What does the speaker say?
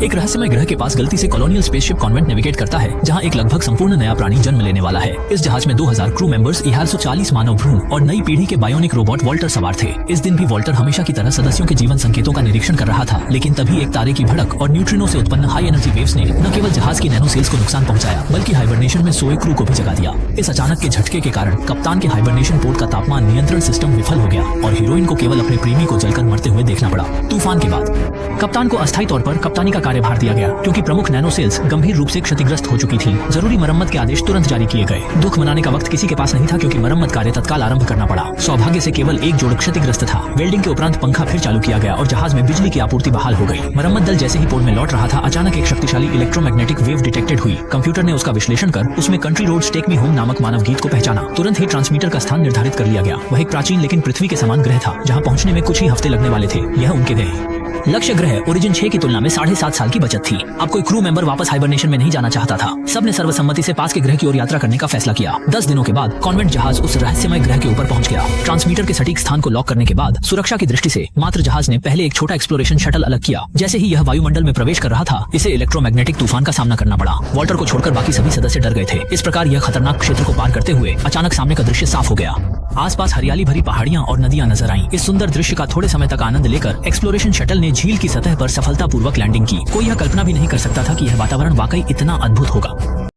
एक रहस्यमय ग्रह के पास गलती से कॉलोनियल स्पेसशिप कॉन्वेंट नेविगेट करता है, जहां एक लगभग संपूर्ण नया प्राणी जन्म लेने वाला है। इस जहाज में 2000 क्रू मेंबर्स, 1140 मानव भ्रूण और नई पीढ़ी के बायोनिक रोबोट वॉल्टर सवार थे। इस दिन भी वॉल्टर हमेशा की तरह सदस्यों के जीवन संकेतों का निरीक्षण कर रहा था, लेकिन तभी एक तारे की भड़क और न्यूट्रिनो से उत्पन्न हाई एनर्जी वेव्स ने न केवल जहाज की नैनो सेल्स को नुकसान पहुंचाया, बल्कि हाइबरनेशन में सोए क्रू को भी जगा दिया। इस अचानक के झटके के कारण कप्तान के हाइबरनेशन पोर्ट का तापमान नियंत्रण सिस्टम विफल हो गया और हीरोइन को केवल अपने प्रेमी को जलकर मरते हुए देखना पड़ा। तूफान के बाद कप्तान को अस्थायी तौर पर कप्तानी का कार्यभार दिया गया, क्योंकि प्रमुख नैनो सेल्स गंभीर रूप से क्षतिग्रस्त हो चुकी थी। जरूरी मरम्मत के आदेश तुरंत जारी किए गए। दुख मनाने का वक्त किसी के पास नहीं था, क्योंकि मरम्मत कार्य तत्काल आरंभ करना पड़ा। सौभाग्य से केवल एक जोड़ क्षतिग्रस्त था। वेल्डिंग के उपरांत पंखा फिर चालू किया गया और जहाज में बिजली की आपूर्ति बहाल हो गई। मरम्मत दल जैसे ही पोर्ट में लौट रहा था, अचानक एक शक्तिशाली इलेक्ट्रोमैग्नेटिक वेव डिटेक्टेड हुई। कंप्यूटर ने उसका विश्लेषण कर उसमें country roads take me home नामक मानव गीत को पहचाना। तुरंत ही ट्रांसमीटर का स्थान निर्धारित कर लिया गया। वह एक प्राचीन लेकिन पृथ्वी के समान ग्रह था, जहाँ पहुँचने में कुछ ही हफ्ते लगने वाले थे। यह उनके गए लक्ष्य ग्रह ओरिजिन 6 की तुलना में 7.5 साल की बचत थी। अब कोई क्रू मेंबर वापस हाइबरनेशन में नहीं जाना चाहता था। सबने सर्वसम्मति से पास के ग्रह की ओर यात्रा करने का फैसला किया। 10 दिनों के बाद कॉन्वेंट जहाज उस रहस्यमय ग्रह के ऊपर पहुंच गया। ट्रांसमीटर के सटीक स्थान को लॉक करने के बाद सुरक्षा की दृष्टि से मात्र जहाज ने पहले एक छोटा एक्सप्लोरेशन शटल अलग किया। जैसे ही यह वायुमंडल में प्रवेश कर रहा था, इसे इलेक्ट्रोमैग्नेटिक तूफान का सामना करना पड़ा। वॉल्टर को छोड़कर बाकी सभी सदस्य डर गए थे। इस प्रकार यह खतरनाक क्षेत्र को पार करते हुए अचानक सामने का दृश्य साफ हो गया। आसपास हरियाली भरी पहाड़ियां और नदियां नजर आईं। इस सुंदर दृश्य का थोड़े समय तक आनंद लेकर एक्सप्लोरेशन शटल ने झील की सतह पर सफलतापूर्वक लैंडिंग की। कोई यह कल्पना भी नहीं कर सकता था कि यह वातावरण वाकई इतना अद्भुत होगा।